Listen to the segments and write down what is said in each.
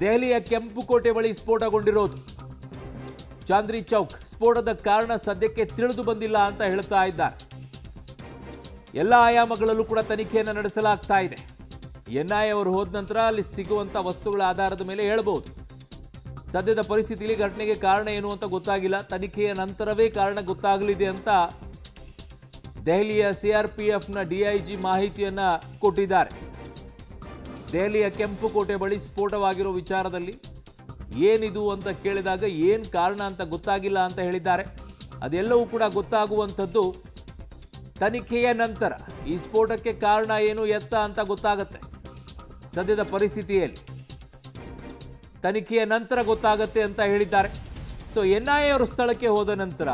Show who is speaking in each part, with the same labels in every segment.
Speaker 1: ದೆಹಲಿಯ ಕೆಂಪುಕೋಟೆ ಬಳಿ ಸ್ಫೋಟಗೊಂಡಿರೋದು. ಚಾಂದ್ರಿ ಚೌಕ್ ಸ್ಫೋಟದ ಕಾರಣ ಸದ್ಯಕ್ಕೆ ತಿಳಿದು ಬಂದಿಲ್ಲ ಅಂತ ಹೇಳ್ತಾ ಇದ್ದಾರೆ. ಎಲ್ಲ ಆಯಾಮಗಳಲ್ಲೂ ಕೂಡ ತನಿಖೆಯನ್ನು ನಡೆಸಲಾಗ್ತಾ ಇದೆ. ಎನ್ಐಎ ಅವರು ಹೋದ ನಂತರ ಅಲ್ಲಿ ಸಿಗುವಂತ ವಸ್ತುಗಳ ಆಧಾರದ ಮೇಲೆ ಹೇಳಬಹುದು. ಸದ್ಯದ ಪರಿಸ್ಥಿತಿಯಲ್ಲಿ ಘಟನೆಗೆ ಕಾರಣ ಏನು ಅಂತ ಗೊತ್ತಾಗಿಲ್ಲ. ತನಿಖೆಯ ನಂತರವೇ ಕಾರಣ ಗೊತ್ತಾಗಲಿದೆ ಅಂತ ದೆಹಲಿಯ ಸಿಆರ್ಪಿಎಫ್ನ ಡಿಐಜಿ ಮಾಹಿತಿಯನ್ನ ಕೊಟ್ಟಿದ್ದಾರೆ. ದೆಹಲಿಯ ಕೆಂಪುಕೋಟೆ ಬಳಿ ಸ್ಫೋಟವಾಗಿರೋ ವಿಚಾರದಲ್ಲಿ ಏನಿದು ಅಂತ ಕೇಳಿದಾಗ ಏನು ಕಾರಣ ಅಂತ ಗೊತ್ತಾಗಿಲ್ಲ ಅಂತ ಹೇಳಿದ್ದಾರೆ. ಅದೆಲ್ಲವೂ ಕೂಡ ಗೊತ್ತಾಗುವಂಥದ್ದು ತನಿಖೆಯ ನಂತರ. ಈ ಸ್ಫೋಟಕ್ಕೆ ಕಾರಣ ಏನು ಎತ್ತ ಅಂತ ಗೊತ್ತಾಗತ್ತೆ. ಸದ್ಯದ ಪರಿಸ್ಥಿತಿಯಲ್ಲಿ ತನಿಖೆಯ ನಂತರ ಗೊತ್ತಾಗತ್ತೆ ಅಂತ ಹೇಳಿದ್ದಾರೆ. ಸೊ ಎನ್ಐಎ ಅವರು ಸ್ಥಳಕ್ಕೆ ಹೋದ ನಂತರ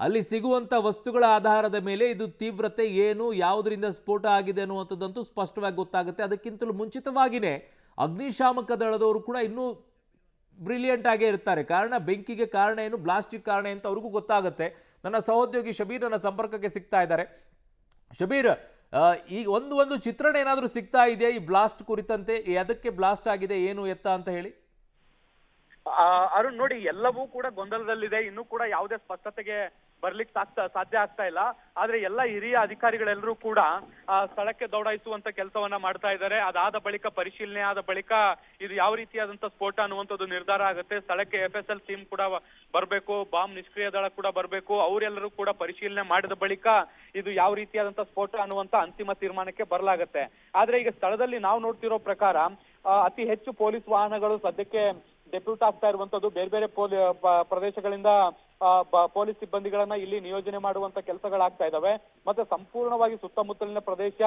Speaker 1: ಅಲ್ಲಿ ಸಿಗುವಂಥ ವಸ್ತುಗಳ ಆಧಾರದ ಮೇಲೆ ಇದು ತೀವ್ರತೆ ಏನು, ಯಾವುದರಿಂದ ಸ್ಫೋಟ ಆಗಿದೆ ಅನ್ನುವಂಥದ್ದಂತೂ ಸ್ಪಷ್ಟವಾಗಿ ಗೊತ್ತಾಗುತ್ತೆ. ಅದಕ್ಕಿಂತಲೂ ಮುಂಚಿತವಾಗಿಯೇ ಅಗ್ನಿಶಾಮಕ ದಳದವರು ಕೂಡ ಇನ್ನೂ ಬ್ರಿಲಿಯಂಟ್ ಆಗೇ ಇರ್ತಾರೆ. ಕಾರಣ ಬೆಂಕಿಗೆ ಕಾರಣ ಏನು, ಬ್ಲಾಸ್ಟಿಗೆ ಕಾರಣ ಅಂತ ಅವ್ರಿಗೂ ಗೊತ್ತಾಗುತ್ತೆ. ನನ್ನ ಸಹೋದ್ಯೋಗಿ ಶಬೀರ್ ನನ್ನ ಸಂಪರ್ಕಕ್ಕೆ ಸಿಗ್ತಾ ಇದ್ದಾರೆ. ಶಬೀರ್, ಈ ಒಂದು ಚಿತ್ರಣ ಏನಾದರೂ ಸಿಗ್ತಾ ಇದೆಯಾ ಈ ಬ್ಲಾಸ್ಟ್ ಕುರಿತಂತೆ? ಅದಕ್ಕೆ ಬ್ಲಾಸ್ಟ್ ಆಗಿದೆ ಏನು ಎತ್ತ ಅಂತ ಹೇಳಿ?
Speaker 2: ಅರುಣ್, ನೋಡಿ, ಎಲ್ಲವೂ ಕೂಡ ಗೊಂದಲದಲ್ಲಿದೆ. ಇನ್ನೂ ಕೂಡ ಯಾವುದೇ ಸ್ಪಷ್ಟತೆಗೆ ಬರ್ಲಿಕ್ಕೆ ಸಾಧ್ಯ ಆಗ್ತಾ ಇಲ್ಲ. ಆದ್ರೆ ಎಲ್ಲ ಹಿರಿಯ ಅಧಿಕಾರಿಗಳೆಲ್ಲರೂ ಕೂಡ ಸ್ಥಳಕ್ಕೆ ದೌಡಾಯಿಸುವಂತ ಕೆಲಸವನ್ನ ಮಾಡ್ತಾ ಇದ್ದಾರೆ. ಅದಾದ ಬಳಿಕ, ಪರಿಶೀಲನೆ ಆದ ಬಳಿಕ ಇದು ಯಾವ ರೀತಿಯಾದಂತ ಸ್ಫೋಟ ಅನ್ನುವಂಥದ್ದು ನಿರ್ಧಾರ ಆಗುತ್ತೆ. ಸ್ಥಳಕ್ಕೆ FSL ಟೀಮ್ ಕೂಡ ಬರ್ಬೇಕು, ಬಾಂಬ್ ನಿಷ್ಕ್ರಿಯ ದಳ ಕೂಡ ಬರ್ಬೇಕು. ಅವರೆಲ್ಲರೂ ಕೂಡ ಪರಿಶೀಲನೆ ಮಾಡಿದ ಬಳಿಕ ಇದು ಯಾವ ರೀತಿಯಾದಂತ ಸ್ಫೋಟ ಅನ್ನುವಂತ ಅಂತಿಮ ತೀರ್ಮಾನಕ್ಕೆ ಬರಲಾಗತ್ತೆ. ಆದ್ರೆ ಈಗ ಸ್ಥಳದಲ್ಲಿ ನಾವು ನೋಡ್ತಿರೋ ಪ್ರಕಾರ ಅತಿ ಹೆಚ್ಚು ಪೊಲೀಸ್ ವಾಹನಗಳು ಸದ್ಯಕ್ಕೆ ಡೆಪ್ಯೂಟ್ ಆಗ್ತಾ ಇರುವಂತದ್ದು. ಬೇರೆ ಬೇರೆ ಪ್ರದೇಶಗಳಿಂದ ಪೊಲೀಸ್ ಸಿಬ್ಬಂದಿಗಳನ್ನ ಇಲ್ಲಿ ನಿಯೋಜನೆ ಮಾಡುವಂತ ಕೆಲಸಗಳಾಗ್ತಾ ಇದಾವೆ. ಮತ್ತೆ ಸಂಪೂರ್ಣವಾಗಿ ಸುತ್ತಮುತ್ತಲಿನ ಪ್ರದೇಶ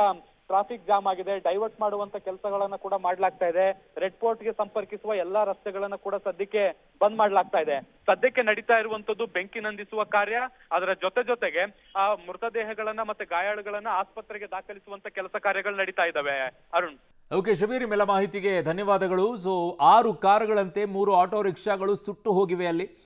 Speaker 2: ಟ್ರಾಫಿಕ್ ಜಾಮ್ ಆಗಿದೆ. ಡೈವರ್ಟ್ ಮಾಡುವಂತ ಕೆಲಸಗಳನ್ನ ಕೂಡ ಮಾಡ್ಲಾಗ್ತಾ ಇದೆ. ರೆಡ್ ಫೋರ್ಟ್ ಗೆ ಸಂಪರ್ಕಿಸುವ ಎಲ್ಲಾ ರಸ್ತೆಗಳನ್ನ ಕೂಡ ಸದ್ಯಕ್ಕೆ ಬಂದ್ ಮಾಡ್ಲಾಗ್ತಾ ಇದೆ. ಸದ್ಯಕ್ಕೆ ನಡೀತಾ ಇರುವಂತದ್ದು ಬೆಂಕಿ ನಂದಿಸುವ ಕಾರ್ಯ. ಅದರ ಜೊತೆಗೆ ಆ ಮೃತದೇಹಗಳನ್ನ ಮತ್ತೆ ಗಾಯಾಳುಗಳನ್ನ ಆಸ್ಪತ್ರೆಗೆ ದಾಖಲಿಸುವಂತ ಕೆಲಸ ಕಾರ್ಯಗಳು ನಡೀತಾ ಇದಾವೆ. ಅರುಣ್.
Speaker 1: ಓಕೆ ಶಬೀರ್, ಮೇಲ ಮಾಹಿತಿಗೆ ಧನ್ಯವಾದಗಳು. ಸೊ 6 ಕಾರುಗಳಂತೆ 3 ಆಟೋ ರಿಕ್ಷಾಗಳು ಸುಟ್ಟು ಹೋಗಿವೆ ಅಲ್ಲಿ.